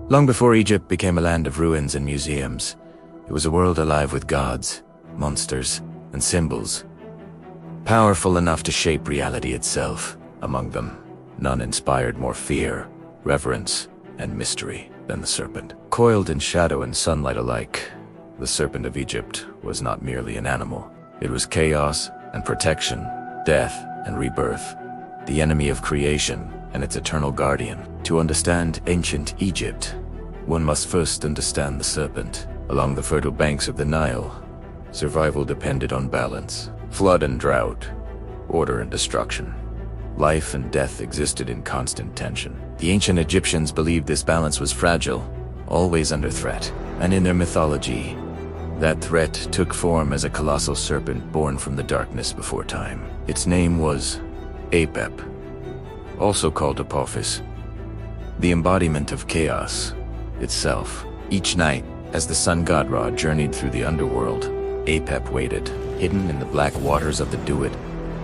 Long before Egypt became a land of ruins and museums, it was a world alive with gods, monsters, and symbols, powerful enough to shape reality itself. Among them, none inspired more fear, reverence, and mystery than the serpent. Coiled in shadow and sunlight alike, the Serpent of Egypt was not merely an animal. It was chaos and protection, death and rebirth, the enemy of creation and its eternal guardian. To understand ancient Egypt, one must first understand the serpent. Along the fertile banks of the Nile, survival depended on balance. Flood and drought, order and destruction. Life and death existed in constant tension. The ancient Egyptians believed this balance was fragile, always under threat. And in their mythology, that threat took form as a colossal serpent born from the darkness before time. Its name was Apep, also called Apophis, the embodiment of chaos itself. Each night, as the sun god Ra journeyed through the underworld, Apep waited. Hidden in the black waters of the Duat,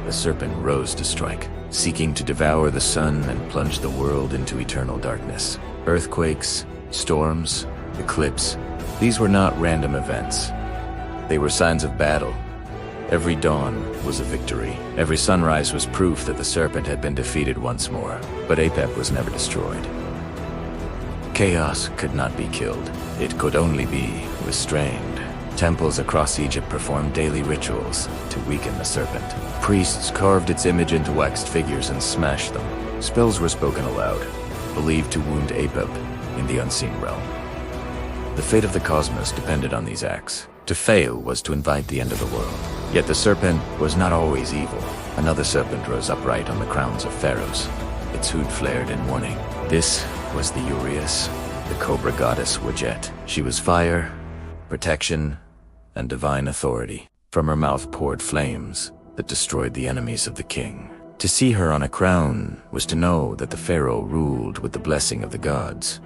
the serpent rose to strike, seeking to devour the sun and plunge the world into eternal darkness. Earthquakes, storms, eclipse, these were not random events. They were signs of battle. Every dawn was a victory. Every sunrise was proof that the serpent had been defeated once more. But Apep was never destroyed. Chaos could not be killed. It could only be restrained. Temples across Egypt performed daily rituals to weaken the serpent. Priests carved its image into waxed figures and smashed them. Spells were spoken aloud, believed to wound Apep in the unseen realm. The fate of the cosmos depended on these acts. To fail was to invite the end of the world. Yet the serpent was not always evil. Another serpent rose upright on the crowns of pharaohs. Its hood flared in warning. This was the Urias, the cobra goddess Wadjet. She was fire, protection, and divine authority. From her mouth poured flames that destroyed the enemies of the king. To see her on a crown was to know that the pharaoh ruled with the blessing of the gods.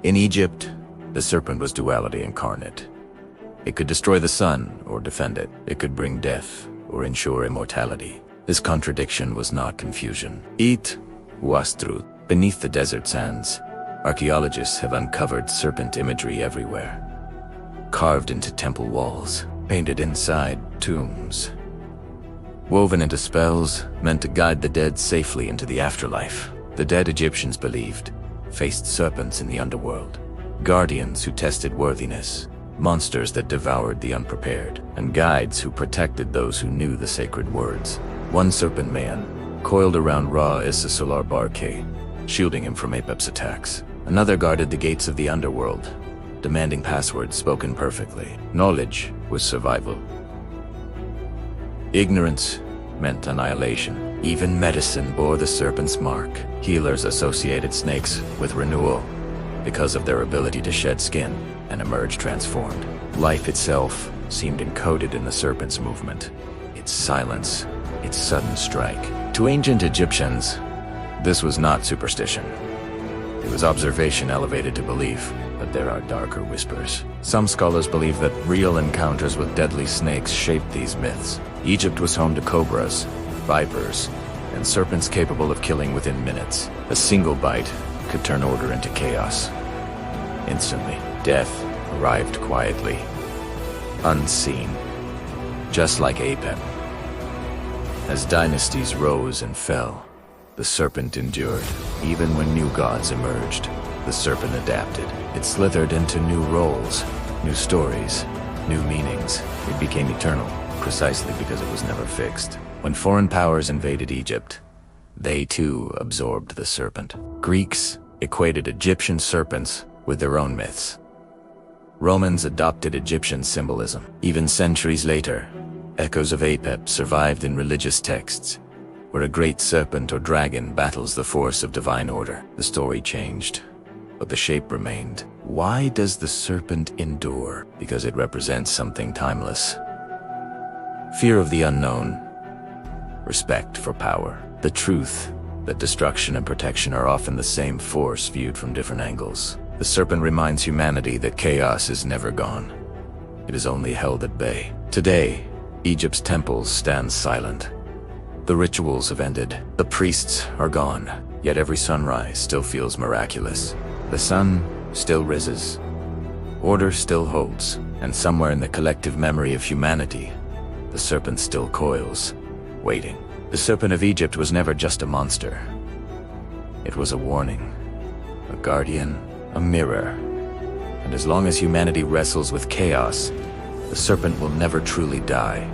In Egypt, the serpent was duality incarnate. It could destroy the sun or defend it. It could bring death or ensure immortality. This contradiction was not confusion. It was truth. Beneath the desert sands, archaeologists have uncovered serpent imagery everywhere. Carved into temple walls, painted inside tombs, woven into spells meant to guide the dead safely into the afterlife. The dead Egyptians believed faced serpents in the underworld, guardians who tested worthiness, monsters that devoured the unprepared, and guides who protected those who knew the sacred words. One serpent man coiled around Ra Issa Solar Barke, shielding him from Apep's attacks. Another guarded the gates of the underworld, demanding passwords spoken perfectly. Knowledge was survival. Ignorance meant annihilation. Even medicine bore the serpent's mark. Healers associated snakes with renewal because of their ability to shed skin and emerge transformed. Life itself seemed encoded in the serpent's movement, its silence, its sudden strike. To ancient Egyptians, this was not superstition. It was observation elevated to belief. But there are darker whispers. Some scholars believe that real encounters with deadly snakes shaped these myths. Egypt was home to cobras, vipers, and serpents capable of killing within minutes. A single bite could turn order into chaos. Instantly, death arrived quietly, unseen, just like Apep. As dynasties rose and fell, the serpent endured. Even when new gods emerged, the serpent adapted. It slithered into new roles, new stories, new meanings. It became eternal, precisely because it was never fixed. When foreign powers invaded Egypt, they too absorbed the serpent. Greeks equated Egyptian serpents with their own myths. Romans adopted Egyptian symbolism. Even centuries later, echoes of Apep survived in religious texts, where a great serpent or dragon battles the force of divine order. The story changed, but the shape remained. Why does the serpent endure? Because it represents something timeless. Fear of the unknown, respect for power, the truth that destruction and protection are often the same force viewed from different angles. The serpent reminds humanity that chaos is never gone. It is only held at bay. Today, Egypt's temples stand silent. The rituals have ended. The priests are gone, yet every sunrise still feels miraculous. The sun still rises. Order still holds, and somewhere in the collective memory of humanity, the serpent still coils, waiting. The Serpent of Egypt was never just a monster. It was a warning, a guardian, a mirror. And as long as humanity wrestles with chaos, the serpent will never truly die.